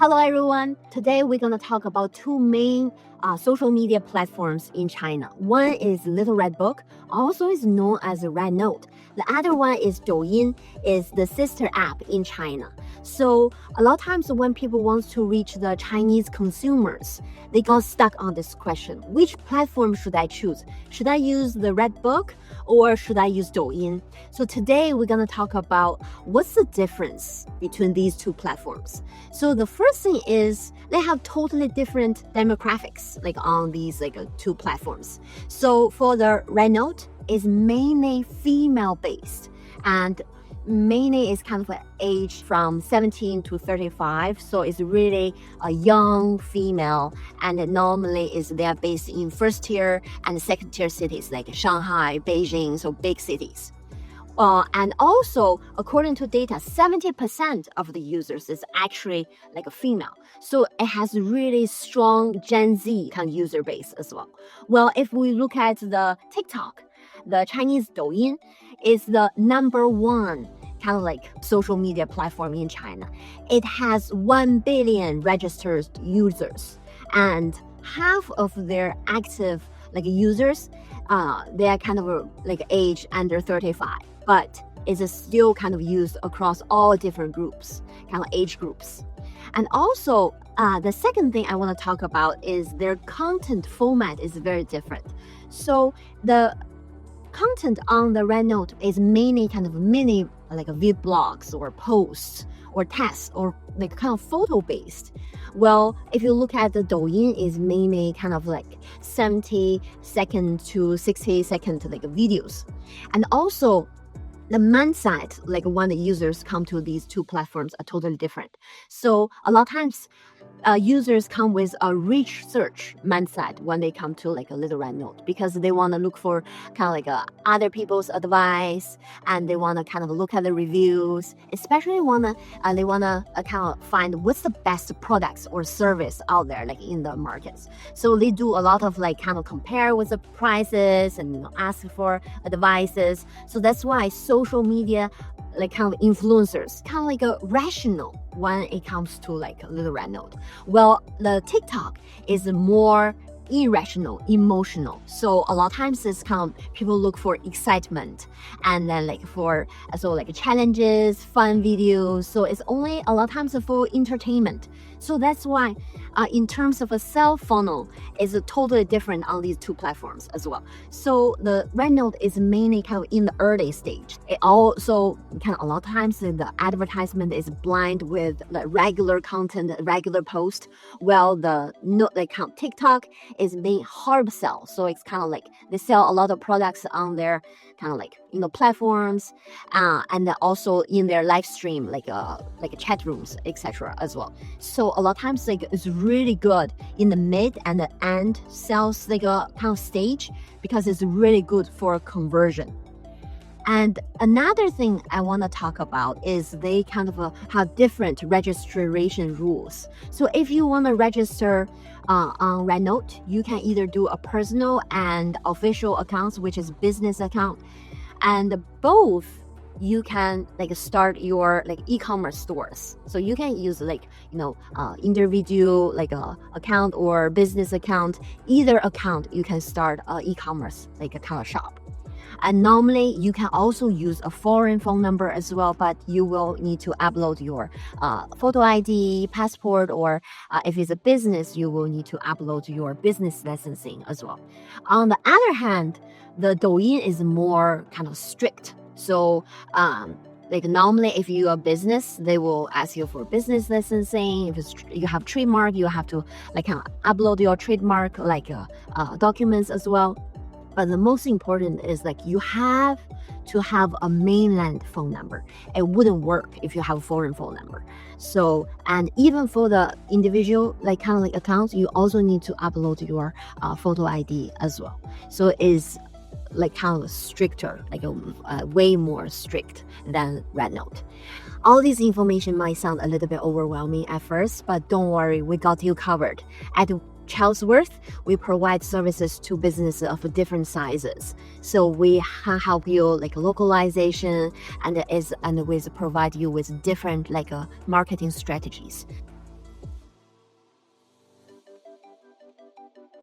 Hello everyone. Today we're going to talk about two main social media platforms in China. One is Little Red Book, also is known as RedNote. The other one is Douyin, is the sister app in China. So a lot of times when people want to reach the Chinese consumers, they got stuck on this question: which platform should I choose? Should I use the Red Book or should I use Douyin? So today we're going to talk about what's the difference between these two platforms. So the first thing is they have totally different demographics on these two platforms. So for the RedNote is mainly female based, and mainly is kind of an age from 17 to 35, so it's really a young female, and normally they are based in first tier and second tier cities like Shanghai, Beijing, so big cities. And also, according to data, 70% of the users is actually a female. So it has really strong Gen Z kind of user base as well. Well, if we look at the TikTok, the Chinese Douyin is the number one kind of social media platform in China. It has 1 billion registered users, and half of their active users, they are kind of age under 35. But it's still kind of used across all different groups, kind of age groups. And also, the second thing I want to talk about is their content format is very different. So the content on the RedNote is mainly kind of mini vlogs or posts or tests or kind of photo based. Well, if you look at the Douyin, is mainly kind of 70-second to 60-second videos. And also the mindset, when the users come to these two platforms, are totally different. So a lot of times, users come with a rich search mindset when they come to a Little RedNote, because they want to look for kind of other people's advice, and they want to kind of look at the reviews, especially they want to kind of find what's the best products or service out there in the markets. So they do a lot of kind of compare with the prices and ask for advices. So that's why social media kind of influencers kind of a rational when it comes to Little RedNote. Well, the TikTok is more irrational, emotional. So a lot of times it's kind of people look for excitement, and then for challenges, fun videos. So it's only a lot of times for entertainment. So that's why in terms of a sales funnel is totally different on these two platforms as well. So the RedNote is mainly kind of in the early stage. It also kind of a lot of times the advertisement is blind with the regular content, regular post. Well, the TikTok is being hard sell. So it's kind of they sell a lot of products on their kind of platforms, and also in their live stream chat rooms, etc. as well. So a lot of times it's really good in the mid and the end sales kind of stage, because it's really good for conversion. And another thing I want to talk about is they kind of have different registration rules. So if you want to register on RedNote, you can either do a personal and official accounts, which is business account, and both you can start your e-commerce stores. So you can use individual account or business account. Either account you can start e-commerce kind of shop. And normally you can also use a foreign phone number as well, but you will need to upload your photo ID, passport, or if it's a business, you will need to upload your business licensing as well. On the other hand, the Douyin is more kind of strict. So normally if you're a business, they will ask you for business licensing. If you have trademark, you have to kind of upload your trademark documents as well. But the most important is you have to have a mainland phone number. It wouldn't work if you have a foreign phone number. So, and even for the individual accounts, you also need to upload your photo ID as well. So it's kind of stricter, way more strict than RedNote. All this information might sound a little bit overwhelming at first, but don't worry, we got you covered. At Charlesworth, we provide services to businesses of different sizes. So we help you localization and we provide you with different marketing strategies.